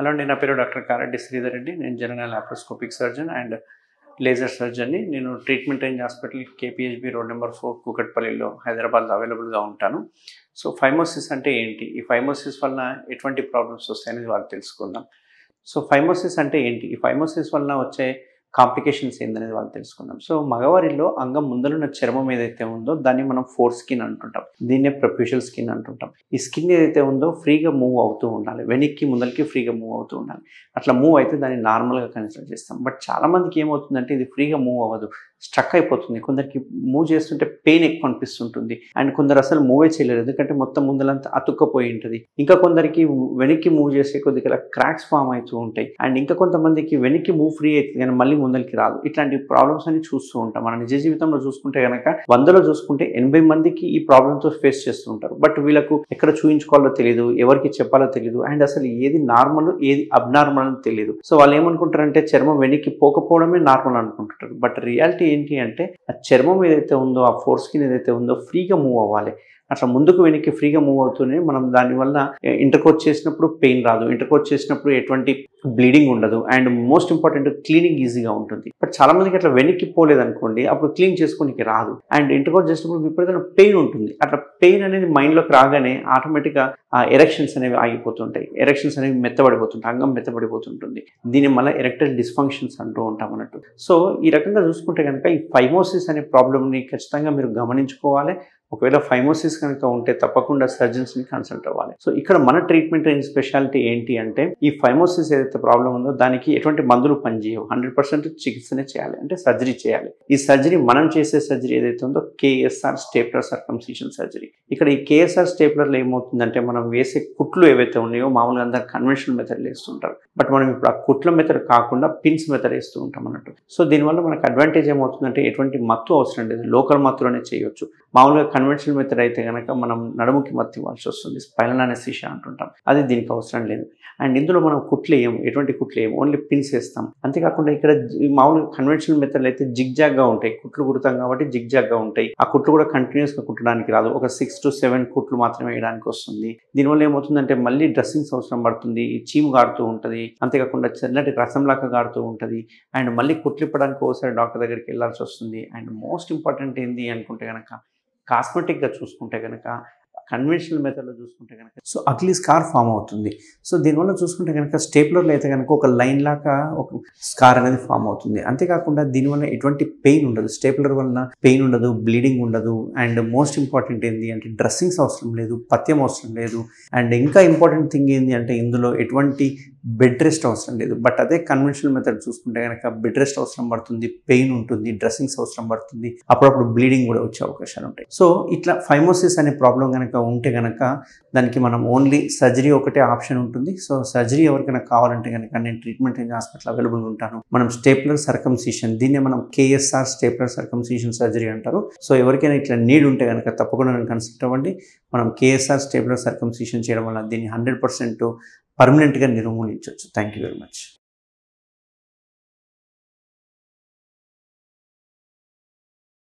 Hello అండి, నా పేరు డాక్టర్ కారెడ్డి శ్రీధర్ రెడ్డి. నేను general laparoscopic surgeon and laser సర్జన్ని. నేను treatment range hospital KPHB road number 4 కూకట్పల్లిలో హైదరాబాద్లో అవైలబుల్గా ఉంటాను. సో ఫైమోసిస్ అంటే ఏంటి, ఈ ఫైమోసిస్ వలన ఎటువంటి ప్రాబ్లమ్స్ వస్తాయనేది వాళ్ళు తెలుసుకుందాం. సో ఫైమోసిస్ అంటే ఏంటి, ఈ ఫైమోసిస్ వలన వచ్చే కాంప్లికేషన్స్ ఏందనేది వాళ్ళు తెలుసుకుందాం. సో మగవారిలో అంగం ముందరున్న చర్మం ఏదైతే ఉందో దాన్ని మనం ఫోర్ స్కిన్ అంటుంటాం. దీన్నే ప్రొప్యూషల్ స్కిన్ అంటుంటాం. ఈ స్కిన్ ఏదైతే ఉందో ఫ్రీగా మూవ్ అవుతూ ఉండాలి, వెనక్కి ముందరికి ఫ్రీగా మూవ్ అవుతూ ఉండాలి. అట్లా మూవ్ అయితే దాన్ని నార్మల్గా కన్సిడర్ చేస్తాం. బట్ చాలామందికి ఏమవుతుందంటే ఇది ఫ్రీగా మూవ్ అవ్వదు, స్ట్రక్ అయిపోతుంది. కొందరికి మూవ్ చేస్తుంటే పెయిన్ ఎక్కువ అనిపిస్తుంటుంది అండ్ కొందరు అసలు మూవే చేయలేరు, ఎందుకంటే మొత్తం ముందలంతా అతుక్కపోయి ఉంటుంది. ఇంకా కొందరికి వెనక్కి మూవ్ చేసే కొద్దిగా క్రాక్స్ ఫామ్ అవుతూ ఉంటాయి అండ్ ఇంకా కొంతమందికి వెనక్కి మూవ్ ఫ్రీ అవుతుంది కానీ మళ్ళీ ముందరికి రాదు. ఇట్లాంటి ప్రాబ్లమ్స్ అన్ని చూస్తూ ఉంటాం. మన నిజ జీవితంలో చూసుకుంటే కనుక 100లో చూసుకుంటే 80 మందికి ఈ ప్రాబ్లంతో ఫేస్ చేస్తూ ఉంటారు. బట్ వీళ్ళకు ఎక్కడ చూయించుకోవాలో తెలియదు, ఎవరికి చెప్పాలో తెలియదు అండ్ అసలు ఏది నార్మల్ ఏది అబ్నార్మల్ అని తెలియదు. సో వాళ్ళు ఏమనుకుంటారంటే చర్మం వెనక్కి పోకపోవడమే నార్మల్ అనుకుంటుంటారు. బట్ రియాలిటీ ఏంటి అంటే ఆ చర్మం ఏదైతే ఉందో, ఆ ఫోర్ స్కిన్ ఏదైతే ఉందో ఫ్రీగా మూవ్ అవ్వాలి. అట్లా ముందుకు వెనక్కి ఫ్రీగా మూవ్ అవుతూనే మనం దానివల్ల ఇంటర్కోర్స్ చేసినప్పుడు పెయిన్ రాదు, ఇంటర్కోర్స్ చేసినప్పుడు ఎటువంటి బ్లీడింగ్ ఉండదు అండ్ మోస్ట్ ఇంపార్టెంట్ క్లీనింగ్ ఈజీగా ఉంటుంది. బట్ చాలా మందికి అట్లా వెనక్కి పోలేదనుకోండి, అప్పుడు క్లీన్ చేసుకోనికి రాదు అండ్ ఇంటర్కోర్స్ చేసినప్పుడు విపరీతమైన పెయిన్ ఉంటుంది. అట్లా పెయిన్ అనేది మైండ్లోకి రాగానే ఆటోమేటిక్గా ఆ ఎరెక్షన్స్ అనేవి ఆగిపోతుంటాయి, ఎరెక్షన్స్ అనేవి మెత్తబడిపోతుంటాయి, అంగం మెత్తబడిపోతుంటుంది. దీని వల్ల ఎరెక్టైల్ డిస్ఫంక్షన్స్ అంటూ ఉంటాం అన్నట్టు. సో ఈ రకంగా చూసుకుంటే కనుక ఈ ఫైమోసిస్ అనే ప్రాబ్లమ్ని ఖచ్చితంగా మీరు గమనించుకోవాలి. ఒకవేళ ఫైమోసిస్ కనుక ఉంటే తప్పకుండా సర్జన్స్ని కన్సల్ట్ అవ్వాలి. సో ఇక్కడ మన ట్రీట్మెంట్ రేంజ్ స్పెషాలిటీ ఏంటి అంటే ఈ ఫైమోసిస్ ఏదైతే ప్రాబ్లం ఉందో దానికి ఎటువంటి మందులు పనిచేయవు, 100% చికిత్సనే చేయాలి, అంటే సర్జరీ చేయాలి. ఈ సర్జరీ మనం చేసే సర్జరీ ఏదైతే ఉందో కేఎస్ఆర్ స్టేప్లర్ సర్కంసిషన్ సర్జరీ. ఇక్కడ ఈ కేఎస్ఆర్ స్టేప్లర్లో ఏమవుతుందంటే మనం వేసే కుట్లు ఏవైతే ఉన్నాయో మామూలుగా అందరు కన్వెన్షనల్ మెథడ్ వేస్తుంటారు. బట్ మనం ఇప్పుడు ఆ కుట్ల మెథడ్ కాకుండా పిన్స్ మెథడ్ వేస్తూ ఉంటాం అన్నట్టు. సో దీనివల్ల మనకు అడ్వాంటేజ్ ఏమవుతుందంటే ఎటువంటి మత్తు అవసరం లేదు, లోకల్ మత్తులోనే చేయొచ్చు. మామూలుగా కన్వెన్షనల్ మెథడ్ అయితే కనుక మనం నడుముకి మత్తు ఇవ్వాల్సి వస్తుంది, స్పైనల్ అనెస్థీషియా అంటుంటాం, అది దీనికి అవసరం లేదు. అండ్ ఇందులో మనం కుట్లు వేయం, ఎటువంటి కుట్లు వేయం, ఓన్లీ పిన్స్ వేస్తాం. అంతేకాకుండా ఇక్కడ మామూలుగా కన్వెన్షనల్ మెథడ్లు అయితే జిగ్జాగ్గా ఉంటాయి, కుట్లు కుడతాం కాబట్టి జిగ్జాగ్గా ఉంటాయి. ఆ కుట్లు కూడా కంటిన్యూస్గా కుట్టడానికి రాదు, ఒక 6 to 7 కుట్లు మాత్రమే వేయడానికి వస్తుంది. దీనివల్ల ఏమవుతుందంటే మళ్ళీ డ్రెస్సింగ్స్ అవసరం పడుతుంది, చీము గారుతూ ఉంటుంది, అంతేకాకుండా చల్లటి రసంలాగా గారుతూ ఉంటుంది అండ్ మళ్ళీ కుట్లు ఇప్పడానికి ఒకసారి డాక్టర్ దగ్గరికి వెళ్ళాల్సి వస్తుంది. అండ్ మోస్ట్ ఇంపార్టెంట్ ఏంటి అనుకుంటే కనుక కాస్మెటిక్గా చూసుకుంటే కనుక కన్వెన్షనల్ మెథడ్లో చూసుకుంటే కనుక సో అగ్లీ స్కార్ ఫామ్ అవుతుంది. సో దీనివల్ల చూసుకుంటే కనుక స్టేప్లర్లో అయితే కనుక ఒక లైన్ లాగా ఒక స్కార్ అనేది ఫామ్ అవుతుంది. అంతేకాకుండా దీనివల్ల ఎటువంటి పెయిన్ ఉండదు, స్టేప్లర్ వలన పెయిన్ ఉండదు, బ్లీడింగ్ ఉండదు అండ్ మోస్ట్ ఇంపార్టెంట్ ఏంటి అంటే డ్రెస్సింగ్స్ అవసరం లేదు, పథ్యం అవసరం లేదు అండ్ ఇంకా ఇంపార్టెంట్ థింగ్ ఏంటి అంటే ఇందులో ఎటువంటి బెడ్ రెస్ట్ అవసరం లేదు. బట్ అదే కన్వెన్షనల్ మెథడ్ చూసుకుంటే కనుక బెడ్ రెస్ట్ అవసరం పడుతుంది, పెయిన్ ఉంటుంది, డ్రెస్సింగ్స్ అవసరం పడుతుంది, అప్పుడప్పుడు బ్లీడింగ్ కూడా వచ్చే అవకాశాలు ఉంటాయి. సో ఇట్లా ఫైమోసిస్ అనే ప్రాబ్లం కనుక ఉంటే కనుక దానికి మనం ఓన్లీ సర్జరీ ఒకటే ఆప్షన్ ఉంటుంది. సో సర్జరీ ఎవరికైనా కావాలంటే కనుక నేను ట్రీట్మెంట్ రేంజ్ హాస్పిటల్ అవైలబుల్ ఉంటాను. మనం స్టేప్లర్ సర్కంసిషన్, దీన్నే మనం కేఎస్ఆర్ స్టేప్లర్ సర్కంసిషన్ సర్జరీ అంటారు. సో ఎవరికైనా ఇట్లా నీడ్ ఉంటే కనుక తప్పకుండా నన్ను కన్సల్ట్ అవ్వండి. మనం కేఎస్ఆర్ స్టేప్లర్ సర్కంసిషన్ చేయడం వల్ల దీన్ని 100% పర్మనెంట్గా నిర్మూలించవచ్చు. Thank you very much.